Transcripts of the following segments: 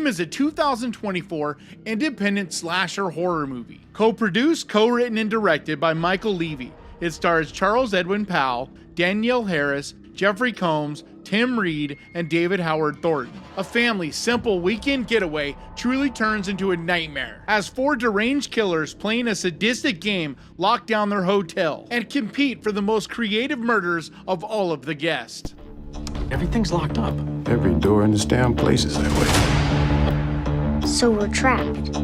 Tim is a 2024 independent slasher horror movie. Co-produced, co-written, and directed by Michael Levy. It stars Charles Edwin Powell, Danielle Harris, Jeffrey Combs, Tim Reed, and David Howard Thornton. A family's simple weekend getaway truly turns into a nightmare as 4 deranged killers playing a sadistic game lock down their hotel and compete for the most creative murders of all of the guests. Everything's locked up. Every door in this damn place is that way. So we're trapped.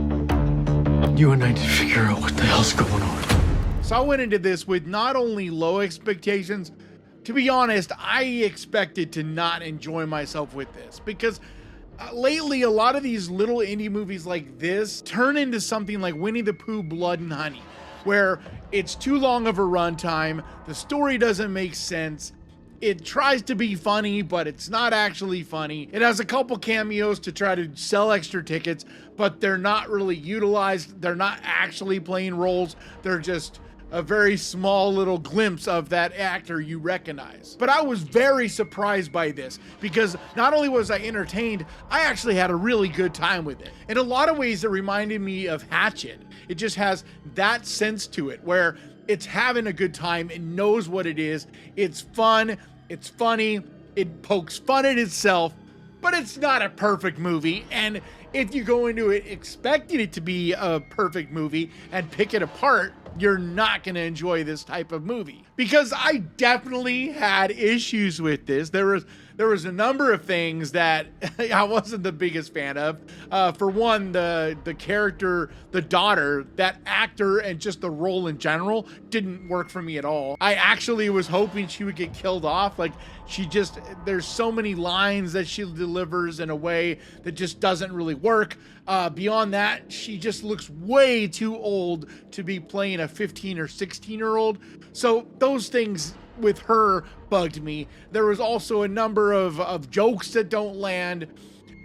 You and I need to figure out what the hell's going on. So I went into this with not only low expectations. To be honest, I expected to not enjoy myself with this because lately a lot of these little indie movies like this turn into something like Winnie the Pooh Blood and Honey, where it's too long of a runtime, the story doesn't make sense, it tries to be funny, but it's not actually funny. It has a couple cameos to try to sell extra tickets, but they're not really utilized. They're not actually playing roles. They're just a very small little glimpse of that actor you recognize. But I was very surprised by this because not only was I entertained, I actually had a really good time with it. In a lot of ways, it reminded me of Hatchet. It just has that sense to it where it's having a good time. It knows what it is. It's fun. It's funny. It pokes fun at itself, but it's not a perfect movie. And if you go into it expecting it to be a perfect movie and pick it apart, you're not going to enjoy this type of movie. Because I definitely had issues with this. There was a number of things that I wasn't the biggest fan of. For one, the character, the daughter, that actor, and just the role in general didn't work for me at all. I actually was hoping she would get killed off. Like, there's so many lines that she delivers in a way that just doesn't really work. Beyond that, she just looks way too old to be playing a 15 or 16-year-old. So those things with her bugged me. There was also a number of jokes that don't land.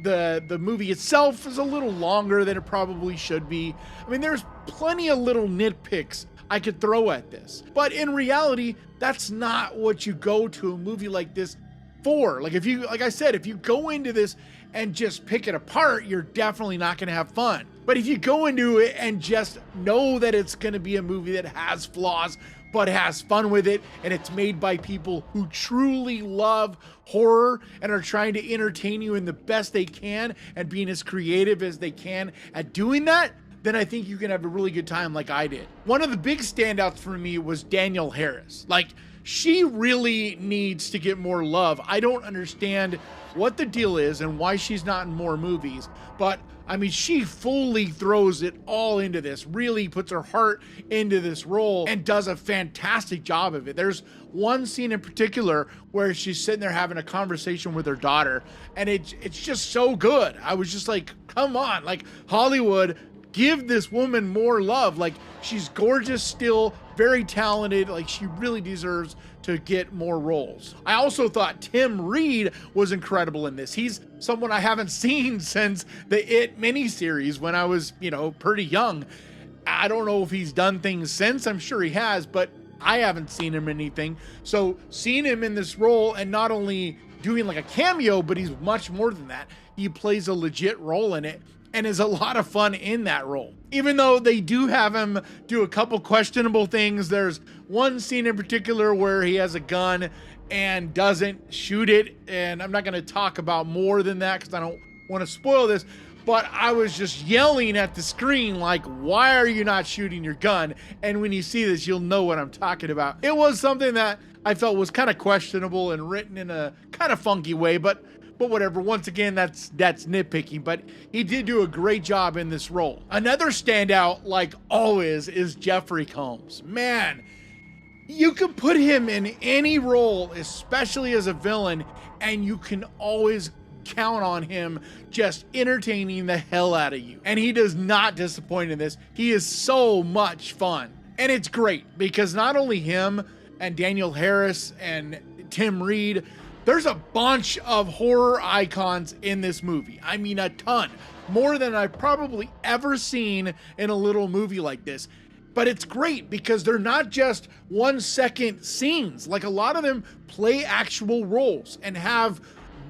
The movie itself is a little longer than it probably should be. I mean, there's plenty of little nitpicks I could throw at this. But in reality, that's not what you go to a movie like this for. Like I said, if you go into this and just pick it apart, you're definitely not going to have fun. But if you go into it and just know that it's going to be a movie that has flaws, but has fun with it, and it's made by people who truly love horror and are trying to entertain you in the best they can and being as creative as they can at doing that, then I think you can have a really good time like I did. One of the big standouts for me was Danielle Harris. Like, she really needs to get more love. I don't understand what the deal is and why she's not in more movies, but I mean, she fully throws it all into this, really puts her heart into this role and does a fantastic job of it. There's one scene in particular where she's sitting there having a conversation with her daughter, and it's just so good. I was just like, come on, like, Hollywood, give this woman more love. Like, she's gorgeous still, very talented. Like, she really deserves to get more roles. I also thought Tim Reed was incredible in this. He's someone I haven't seen since the It miniseries when I was, pretty young. I don't know if he's done things since. I'm sure he has, but I haven't seen him in anything. So seeing him in this role and not only doing like a cameo, but he's much more than that. He plays a legit role in it and is a lot of fun in that role. Even though they do have him do a couple questionable things, there's one scene in particular where he has a gun and doesn't shoot it, and I'm not going to talk about more than that because I don't want to spoil this, but I was just yelling at the screen like, why are you not shooting your gun? And when you see this, you'll know what I'm talking about. It was something that I felt was kind of questionable and written in a kind of funky way, but whatever. Once again, that's nitpicking, but he did do a great job in this role. Another standout, like always, is Jeffrey Combs. Man, you can put him in any role, especially as a villain, and you can always count on him just entertaining the hell out of you. And he does not disappoint in this. He is so much fun. And it's great because not only him and Danielle Harris and Tim Reed, there's a bunch of horror icons in this movie. I mean, a ton. More than I've probably ever seen in a little movie like this. But it's great because they're not just 1 second scenes. Like, a lot of them play actual roles and have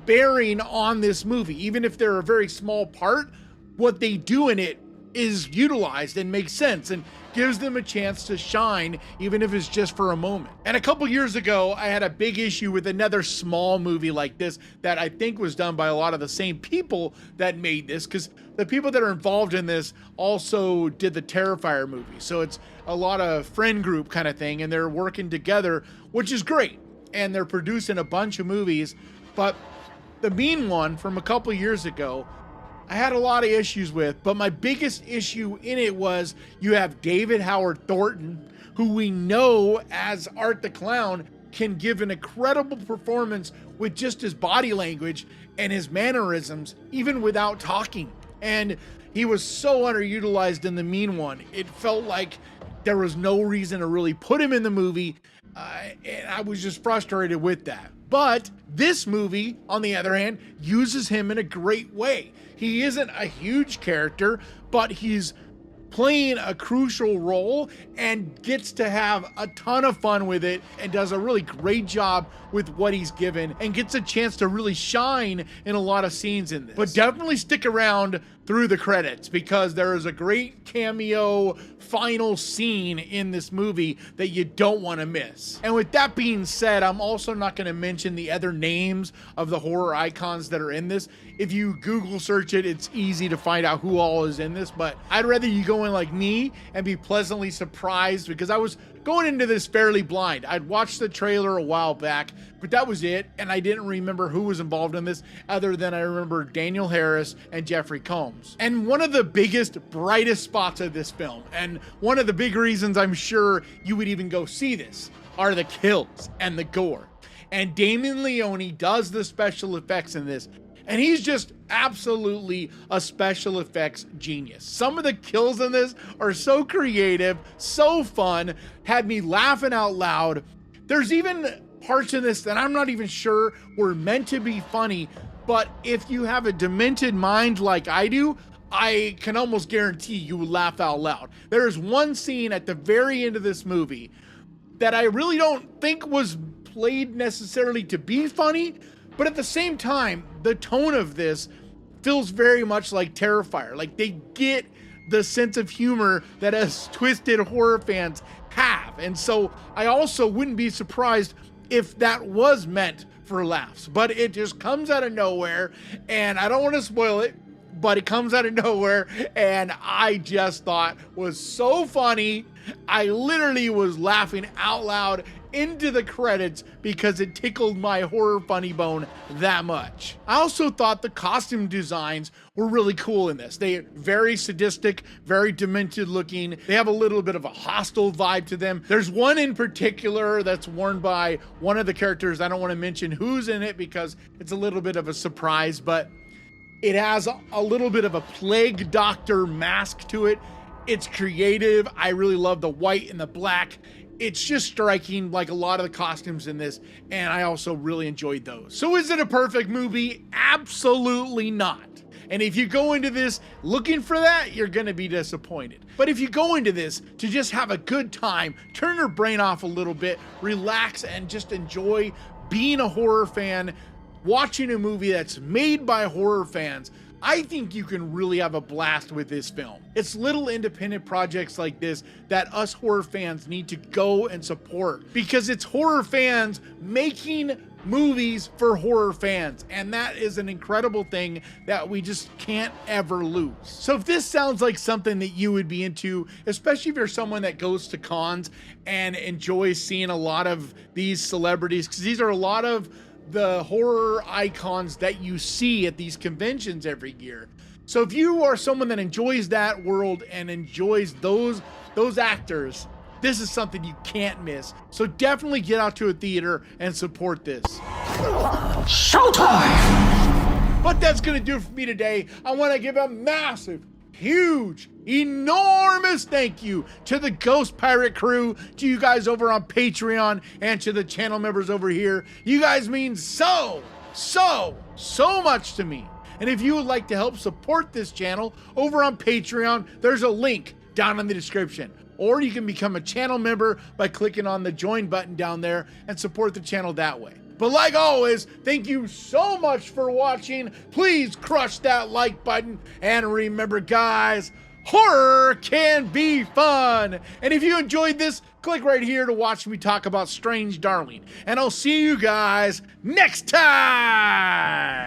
bearing on this movie. Even if they're a very small part, what they do in it is utilized and makes sense and gives them a chance to shine, even if it's just for a moment. And a couple years ago, I had a big issue with another small movie like this that I think was done by a lot of the same people that made this, because the people that are involved in this also did the Terrifier movie. So it's a lot of friend group kind of thing, and they're working together, which is great. And they're producing a bunch of movies. But the Mean One from a couple years ago, I had a lot of issues with, but my biggest issue in it was you have David Howard Thornton, who we know as Art the Clown can give an incredible performance with just his body language and his mannerisms, even without talking. And he was so underutilized in the Mean One. It felt like there was no reason to really put him in the movie, and I was just frustrated with that. But this movie, on the other hand, uses him in a great way. He isn't a huge character, but he's playing a crucial role and gets to have a ton of fun with it and does a really great job with what he's given and gets a chance to really shine in a lot of scenes in this. But definitely stick around through the credits, because there is a great cameo final scene in this movie that you don't want to miss. And with that being said, I'm also not going to mention the other names of the horror icons that are in this. If you Google search it, it's easy to find out who all is in this, but I'd rather you go in like me and be pleasantly surprised, because I was going into this fairly blind. I'd watched the trailer a while back, but that was it, and I didn't remember who was involved in this other than I remember Daniel Harris and Jeffrey Combs. And one of the biggest, brightest spots of this film, and one of the big reasons I'm sure you would even go see this, are the kills and the gore. And Damien Leone does the special effects in this, and he's just absolutely a special effects genius. Some of the kills in this are so creative, so fun, had me laughing out loud. There's even parts in this that I'm not even sure were meant to be funny, but if you have a demented mind like I do, I can almost guarantee you will laugh out loud. There's one scene at the very end of this movie that I really don't think was played necessarily to be funny, but at the same time, the tone of this feels very much like Terrifier. Like, they get the sense of humor that us twisted horror fans have. And so I also wouldn't be surprised if that was meant for laughs, but it just comes out of nowhere, and I don't want to spoil it, but it comes out of nowhere, and I just thought was so funny. I literally was laughing out loud into the credits because it tickled my horror funny bone that much. I also thought the costume designs were really cool in this. They're very sadistic, very demented looking. They have a little bit of a hostile vibe to them. There's one in particular that's worn by one of the characters. I don't want to mention who's in it because it's a little bit of a surprise, but it has a little bit of a plague doctor mask to it. It's creative. I really love the white and the black. It's just striking, like a lot of the costumes in this, and I also really enjoyed those. So is it a perfect movie? Absolutely not. And if you go into this looking for that, you're gonna be disappointed. But if you go into this to just have a good time, turn your brain off a little bit, relax, and just enjoy being a horror fan, watching a movie that's made by horror fans, I think you can really have a blast with this film. It's little independent projects like this that us horror fans need to go and support, because it's horror fans making movies for horror fans, and that is an incredible thing that we just can't ever lose. So if this sounds like something that you would be into, especially if you're someone that goes to cons and enjoys seeing a lot of these celebrities, because these are a lot of the horror icons that you see at these conventions every year. So if you are someone that enjoys that world and enjoys those actors, this is something you can't miss. So definitely get out to a theater and support this. Showtime! But that's gonna do it for me today. I want to give a massive, huge, enormous thank you to the Ghost Pirate crew, to you guys over on Patreon, and to the channel members over here. You guys mean so much to me. And if you would like to help support this channel over on Patreon, there's a link down in the description. Or you can become a channel member by clicking on the join button down there and support the channel that way. But like always, thank you so much for watching. Please crush that like button. And remember, guys, horror can be fun. And if you enjoyed this, click right here to watch me talk about Strange Darling. And I'll see you guys next time.